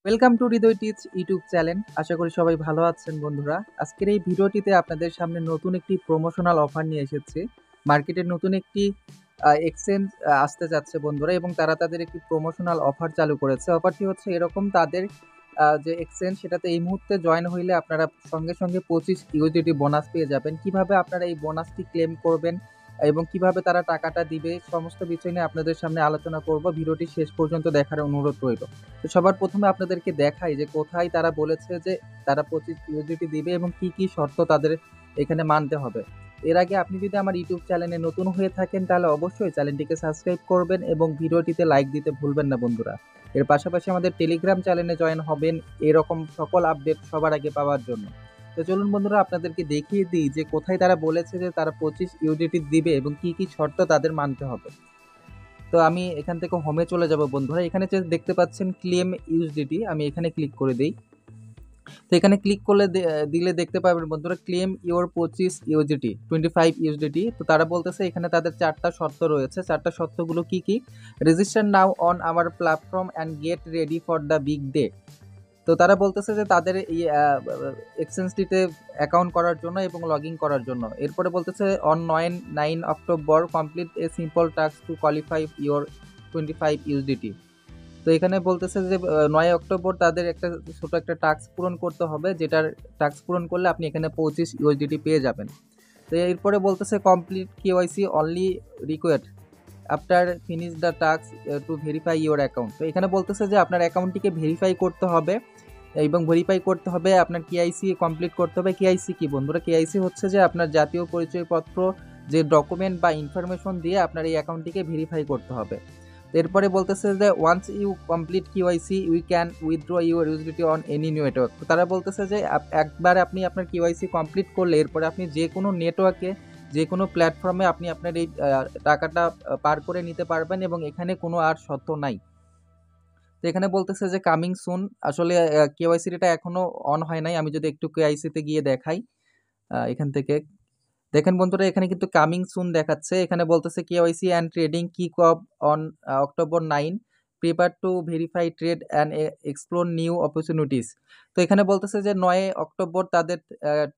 Welcome to Hriday teach YouTube channel. আশা করি সবাই ভালো আছেন বন্ধুরা। আজকের এই ভিডিওটিতে আপনাদের সামনে নতুন একটি প্রমোশনাল অফার নিয়ে এসেছে। মার্কেটে নতুন একটি এক্সচেঞ্জ আসতে যাচ্ছে বন্ধুরা, এবং তারা তাদের একটি প্রমোশনাল অফার চালু করেছে। অফারটি হচ্ছে এরকম, তাদের যে এক্সচেঞ্জ সেটাতে এই মুহূর্তে জয়েন হইলে আপনারা সঙ্গে সঙ্গে 25 ইউজিটি বোনাস পেয়ে যাবেন। কিভাবে আপনারা এই বোনাসটি ক্লেম করবেন এবং কিভাবে তারা টাকাটা দিবে, সমস্ত বিষয় নিয়ে আপনাদের সামনে আলোচনা করব। ভিডিওটি শেষ পর্যন্ত দেখার অনুরোধ রইল। তো সবার প্রথমে আপনাদেরকে দেখাই যে কোথায় তারা বলেছে যে তারা 25 ইউজিটি দিবে এবং কি কি শর্ত তাদের এখানে মানতে হবে। এর আগে আপনি যদি আমার ইউটিউব চ্যানেলে নতুন হয়ে থাকেন তাহলে অবশ্যই চ্যানেলটিকে সাবস্ক্রাইব করবেন এবং ভিডিওটিতে লাইক দিতে ভুলবেন না বন্ধুরা। এর পাশাপাশি আমাদের টেলিগ্রাম চ্যানেলে জয়েন হবেন এরকম সকল আপডেট সবার আগে পাওয়ার জন্য। তো চলুন বন্ধুরা, আপনাদেরকে দেখিয়ে দিই যে কোথায় তারা বলেছে যে তারা 25 ইউজিটি দিবে এবং কি কি শর্ত তাদের মানতে হবে। তো আমি এখান থেকে হোমে চলে যাব বন্ধুরা। এখানে যে দেখতে পাচ্ছেন ক্লেম ইউএসডিটি, আমি এখানে ক্লিক করে দিই। তো এখানে ক্লিক করলে দিলে দেখতে পাবেন বন্ধুরা ক্লেম ইওর 25 ইউএসডিটি 25 ইউএসডিটি। তো তারা বলতেছে এখানে তাদের 4টা শর্ত রয়েছে। 4টা শর্তগুলো কি কি? Register now on our platform and get ready for the big day. তো তারা বলতেছে যে তাদের এই এক্সচেঞ্জটিতে অ্যাকাউন্ট করার জন্য এবং লগ ইন করার জন্য। এরপরে বলতেছে on 9 October complete a simple task to qualify your 25 USDT. তো এখানে বলতেছে যে 9 অক্টোবর তাদের একটা ছোট একটা টাস্ক পূরণ করতে হবে, যেটার টাস্ক পূরণ করলে আপনি এখানে 25 ইউএসডিটি পেয়ে যাবেন। তো এরপরে বলতেছে complete KYC only required after finish the task to verify your account. তো এখানে বলতেছে যে আপনার অ্যাকাউন্টটিকে ভেরিফাই করতে হবে এবং ভেরিফাই করতে হবে আপনার কেআইসি কমপ্লিট করতে হবে। কেআইসি কি বন্ধুরা? কেআইসি হচ্ছে যে আপনার জাতীয় পরিচয়পত্র, যে ডকুমেন্ট বা ইনফরমেশন দিয়ে আপনার এই অ্যাকাউন্টটিকে ভেরিফাই করতে হবে। এরপরে বলতেছে যে once you complete KYC we can withdraw your utility on any network. তো তারা বলতেছে যে একবার আপনি আপনার কিওয়াইসি কমপ্লিট করলে এরপরে আপনি যে কোনো নেটওয়ার্কে, যে কোনো প্ল্যাটফর্মে আপনি আপনার এই টাকাটা পার করে নিতে পারবেন এবং এখানে কোনো আর শর্ত নাই। তো এখানে বলতেছে যে কামিং সুন। আসলে কেওয়াইসিটা এখনো অন হয় নাই। আমি যদি একটু কেওয়াইসিতে গিয়ে দেখাই, এখান থেকে দেখেন বন্ধুরা, এখানে কিন্তু কামিং সুন দেখাচ্ছে। এখানে বলতেছে KYC and trading kick off on October 9, prepare to verify trade and explore new opportunities. তো এখানে বলতেছে যে 9 অক্টোবর তাদের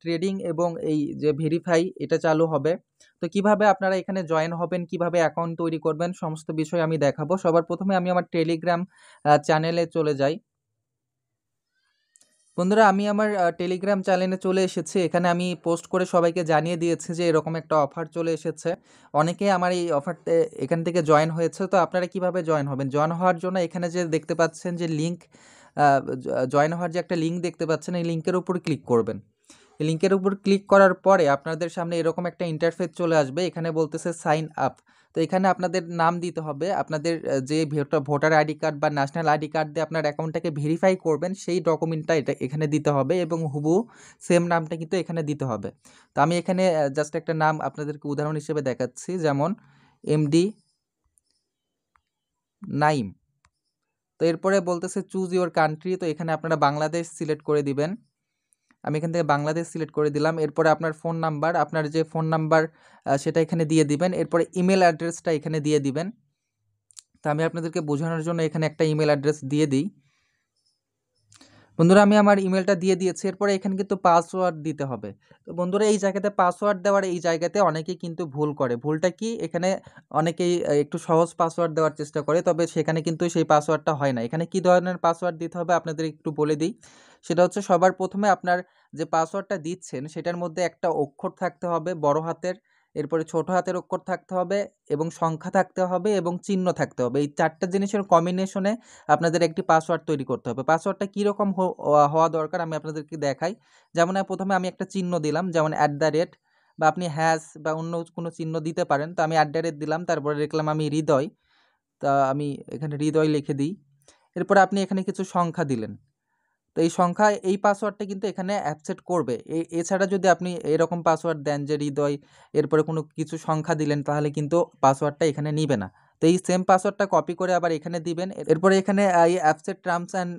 ট্রেডিং এবং এই যে ভেরিফাই এটা চালু হবে। তো কিভাবে আপনারা এখানে জয়েন হবেন, কিভাবে অ্যাকাউন্ট তৈরি করবেন, সমস্ত বিষয় আমি দেখাবো। সবার প্রথমে আমি আমার টেলিগ্রাম চ্যানেলে চলে যাই। বন্ধুরা, আমি আমার টেলিগ্রাম চ্যানেলে চলে এসেছি। এখানে আমি পোস্ট করে সবাইকে জানিয়ে দিয়েছি যে এরকম একটা অফার চলে এসেছে। অনেকেই আমার এই অফারতে এখান থেকে জয়েন হয়েছে। তো আপনারা কিভাবে জয়েন হবেন? জয়েন হওয়ার জন্য এখানে যে দেখতে পাচ্ছেন যে লিঙ্ক, জয়েন হওয়ার যে একটা লিঙ্ক দেখতে পাচ্ছেন, এই লিঙ্কের উপর ক্লিক করবেন। এই লিঙ্কের উপর ক্লিক করার পরে আপনাদের সামনে এরকম একটা ইন্টারফেস চলে আসবে। এখানে বলতেছে সাইন আপ। তো এখানে আপনাদের নাম দিতে হবে, আপনাদের যে ভোটার আইডি কার্ড বা ন্যাশনাল আইডি কার্ড দিয়ে আপনার অ্যাকাউন্টটাকে ভেরিফাই করবেন সেই ডকুমেন্টটা এটা এখানে দিতে হবে এবং হুবহু সেম নামটা কিন্তু এখানে দিতে হবে। তো আমি এখানে জাস্ট একটা নাম আপনাদেরকে উদাহরণ হিসেবে দেখাচ্ছি, যেমন এমডি নাইম। তো এরপরে বলতেছে চুজ ইওর কান্ট্রি। তো এখানে আপনারা বাংলাদেশ সিলেক্ট করে দিবেন। আমি এখান থেকে বাংলাদেশ সিলেক্ট করে দিলাম। এরপরে আপনার ফোন নাম্বার, আপনার যে ফোন নাম্বার সেটা এখানে দিয়ে দিবেন। এরপরে ইমেল অ্যাড্রেসটা এখানে দিয়ে দিবেন। তো আমি আপনাদেরকে বোঝানোর জন্য এখানে একটা ইমেল অ্যাড্রেস দিয়ে দিই। বন্ধুরা, আমি আমার ইমেলটা দিয়ে দিয়েছি। এরপরে এখানে কিন্তু পাসওয়ার্ড দিতে হবে। তো বন্ধুরা, এই জায়গাতে পাসওয়ার্ড দেওয়ার এই জায়গাতে অনেকেই কিন্তু ভুল করে। ভুলটা কি? এখানে অনেকেই একটু সহজ পাসওয়ার্ড দেওয়ার চেষ্টা করে, তবে সেখানে কিন্তু সেই পাসওয়ার্ডটা হয় না। এখানে কি ধরনের পাসওয়ার্ড দিতে হবে আপনাদের একটু বলে দিই। সেটা হচ্ছে সবার প্রথমে আপনার যে পাসওয়ার্ডটা দিচ্ছেন সেটার মধ্যে একটা অক্ষর থাকতে হবে বড় হাতের, এরপরে ছোট হাতের অক্ষর থাকতে হবে এবং সংখ্যা থাকতে হবে এবং চিহ্ন থাকতে হবে। এই 4টা জিনিসের কম্বিনেশনে আপনাদের একটি পাসওয়ার্ড তৈরি করতে হবে। পাসওয়ার্ডটা কীরকম হওয়া দরকার আমি আপনাদেরকে দেখাই। যেমন প্রথমে আমি একটা চিহ্ন দিলাম, যেমন @ বা আপনি হ্যাশ বা অন্য কোনো চিহ্ন দিতে পারেন। তো আমি @ দিলাম, তারপরে লিখলাম আমি হৃদয়। তা আমি এখানে হৃদয় লিখে দিই। এরপরে আপনি এখানে কিছু সংখ্যা দিলেন। তো এই সংখ্যা, এই পাসওয়ার্ডটা কিন্তু এখানে অ্যাকসেপ্ট করবে। এছাড়া যদি আপনি এরকম পাসওয়ার্ড দেন যে হৃদয়, এরপরে কোনো কিছু সংখ্যা দিলেন, তাহলে কিন্তু পাসওয়ার্ডটা এখানে নিবে না। তো এই সেম পাসওয়ার্ডটা কপি করে আবার এখানে দিবেন। এরপরে এখানে এই অ্যাপসের টার্মস অ্যান্ড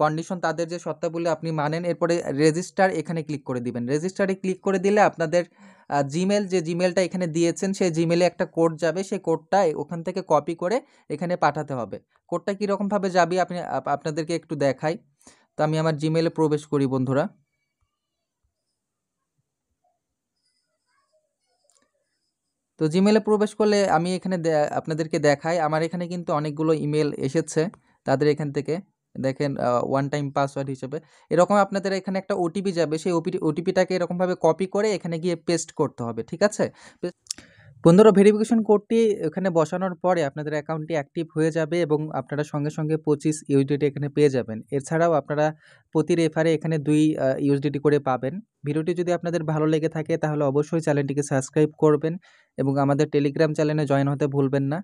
কন্ডিশন, তাদের যে শর্তাবলী আপনি মানেন, এরপরে রেজিস্টার এখানে ক্লিক করে দিবেন। রেজিস্টারে ক্লিক করে দিলে আপনাদের জিমেল, যে জিমেলটা এখানে দিয়েছেন সেই জিমেলে একটা কোড যাবে, সেই কোডটা ওখান থেকে কপি করে এখানে পাঠাতে হবে। কোডটা কীরকমভাবে যাবে আপনাদেরকে একটু দেখাই। তো আমি আমার জিমেলে প্রবেশ করি বন্ধুরা। তো জিমেলে প্রবেশ করলে আমি এখানে আপনাদেরকে দেখাই, আমার এখানে কিন্তু অনেকগুলো ইমেল এসেছে তাদের এখান থেকে। দেখেন ওয়ান টাইম পাসওয়ার্ড হিসেবে এরকম আপনাদের এখানে একটা ওটিপি যাবে, সেই ওটিপিটাকে এরকমভাবে কপি করে এখানে গিয়ে পেস্ট করতে হবে, ঠিক আছে? বন্ধুরা, ভেরিফিকেশন কোডটি এখানে বসানোর পরে আপনাদের অ্যাকাউন্টটি অ্যাক্টিভ হয়ে যাবে এবং আপনারা সঙ্গে সঙ্গে 25 ইউএসডিটি এখানে পেয়ে যাবেন। এছাড়াও আপনারা প্রতি রেফারে এখানে 2 ইউএসডিটি করে পাবেন। ভিডিওটি যদি আপনাদের ভালো লেগে থাকে তাহলে অবশ্যই চ্যানেলটিকে সাবস্ক্রাইব করবেন এবং আমাদের টেলিগ্রাম চ্যানেলে জয়েন হতে ভুলবেন না।